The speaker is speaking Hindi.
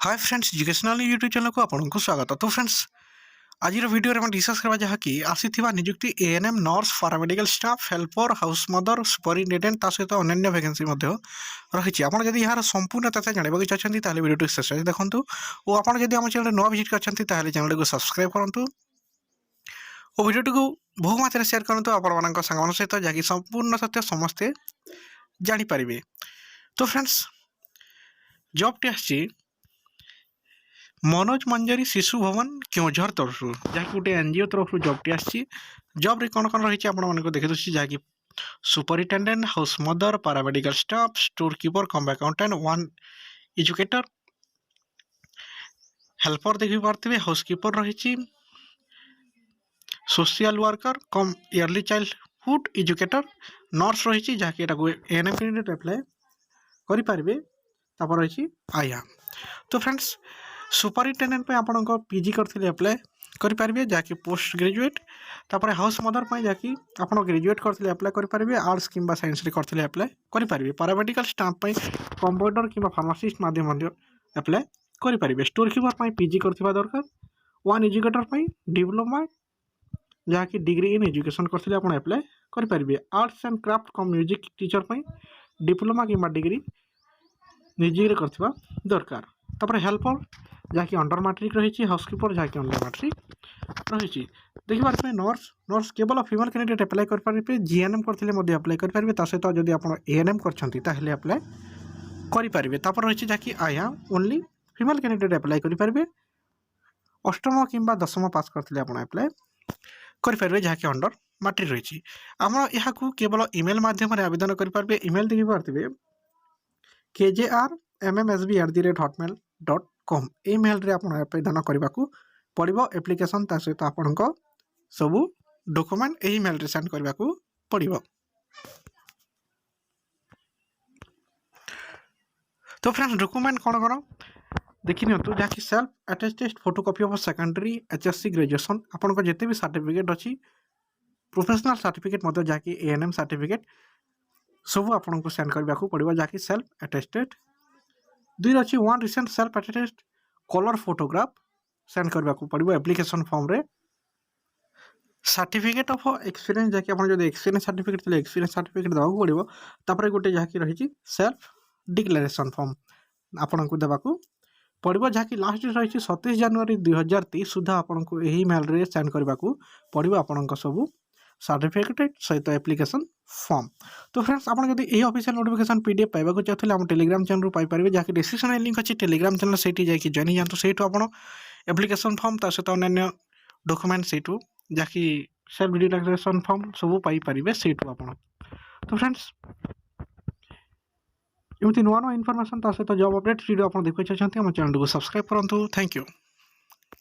Hi friends educational YouTube channel को आपको स्वागत। तो फ्रेंड्स आज वीडियो में डिस्कस करवा जहाँकि आसीथिबा नियुक्ति ANM nurse paramedical staff helper house mother superintendent ता सहित अन्य वैकेंसी रही। आप जब यार संपूर्ण तथ्य जानवा चाहते हैं वीडियो शेष देखूँ और आप जब आम चैनल नुआ विजिट कर चैनल को सब्सक्राइब करूँ और वीडियो को बहु मात्रा शेयर करूँ आपण सहित जहाँकि संपूर्ण सत्य समस्ते जानीपर। तो फ्रेंड्स जॉब टी आसी मनोज मंजरी शिशु भवन केउझर तरफ जहाँकि गोटे एनजीओ तरफ जॉब टी आसी। जॉब रे कौन कौन रही आपको देखी दूसरी जहाँकि superintendent house mother paramedical staff store keeper cum accountant one educator helper देखी पार्थे हाउस कीपर रही social worker cum early childhood educator nurse रही जहाँकि एएनएम कैंडिडेट अप्लाई करेंगे। तापर रही आया। तो फ्रेंड्स सुपरिटेडेंट पे आपण पीजी करथिले अप्लाई करेंगे जहाँकि पोस्ट ग्रेजुएट तापर हाउस मदर पे जहाँकि आप ग्रेजुएट करथिले अप्लाई करेंगे आर्ट्स किंबा साइंस रे करथिले अप्लाई करेंगे। पैरामेडिकल स्टाफ पे कंपाउंडर किंबा फार्मासिस्ट माध्यम अप्लाई करेंगे। स्टोर कीपर पे पीजी करथिबा दरकार। वन एजुकेटर पे डिप्लोमा जहाँकि डिग्री इन एजुकेशन करथिले आपण अप्लाई करेंगे। Arts and craft come music teacher पे डिप्लोमा किंबा डिग्री म्यूजिक करथिबा दरकार। तापर हेल्पर जहाँकि अंडर मैट्रिक रही हाउस कीपर जहाँकि अंडर मैट्रिक रही। देखिए नर्स केवल फीमेल कैंडिडेट अप्लाई करेंगे। जीएनएम करते अप्लाई करेंगे सहित जब आप एएनएम करते अप्लाई करेंगे। तापर रही जहाँकि आया ओनली फीमेल कैंडिडेट अप्लाई करेंगे। अष्टम किंबा दशम पास करते अप्लाई करेंगे जहाँकि अंडर मैट्रिक रही। आम यहाँ केवल इमेल माध्यम आवेदन करेंगे। इमेल देखी पार्थे kjrmsb@hotmail.com ईमेल रे आप आवेदन करने को पड़ो। एप्लिकेशन ता सहित आपण सबू डॉक्यूमेंट यही मेल रे सेंड करने को पड़ो। तो फ्रेंड्स डॉक्यूमेंट कौन कौन देखी नि जहाँकि self attested photocopy of secondary HSC graduation आपन जिते भी सर्टिफिकेट अच्छी प्रोफेशनल सर्टिफिकेट जहाँकि एएनएम सर्टिफिकेट सब आपको सेंड करने को पड़ो जहाँकि सेल्फ अटेस्टेड। दुई अच्छी one recent self attested colour photograph send करने को पड़ो एप्लिकेशन फॉर्म रे। सर्टिफिकेट ऑफ एक्सपीरियंस जहाँकि आप जो एक्सपीरियंस सर्टिफिकेट थे एक्सपीरियंस सर्टिफिकेट देवाक पड़ो। तापर गोटे जहाँकि रही सेल्फ डिक्लेरेशन फॉर्म आपन को देवाक पड़ो जहाँकि लास्ट डेट रही 27 जनवरी 2023 सुधा आपको यही मेल रे सेंड करने को पड़ो आपण सब सर्टिफिकेट सहित एप्लिकेशन फॉर्म। तो फ्रेंड्स आप यदि ऑफिशियल नोटिफिकेशन पीडीएफ पाइबा चाहते हैं टेलीग्राम चैनल पाइपर जहाँकि डिस्क्रिप्शन में लिंक अच्छी टेलीग्राम चैनल से जॉइन जातु से एप्लिकेशन फॉर्म ता सहित अन्य डॉक्यूमेंट से जहाँकि सेल्फ डिक्लेरेशन फॉर्म सब पाइपर से आप। तो फ्रेंड्स एमती नुआ नुआ इनफॉरमेशन ता सहित जॉब अपडेट वीडियो आप देखा चाहते हैं चैनल को सब्सक्राइब करूँ। Thank you.